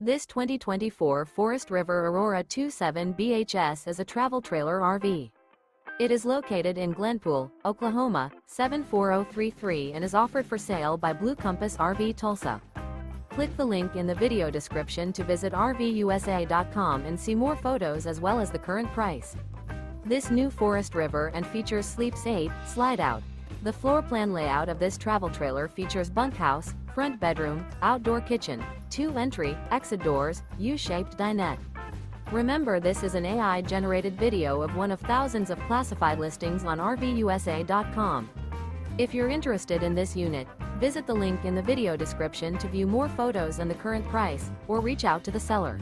This 2024 Forest River Aurora 27 BHS is a travel trailer RV. It is located in Glenpool, Oklahoma, 74033 and is offered for sale by Blue Compass RV Tulsa. Click the link in the video description to visit RVUSA.com and see more photos as well as the current price. This new Forest River and features Sleeps 8, Slideout. The floor plan layout of this travel trailer features bunkhouse, front bedroom, outdoor kitchen, 2 entry, exit doors, U-shaped dinette. Remember, this is an AI-generated video of one of thousands of classified listings on RVUSA.com. If you're interested in this unit, visit the link in the video description to view more photos and the current price, or reach out to the seller.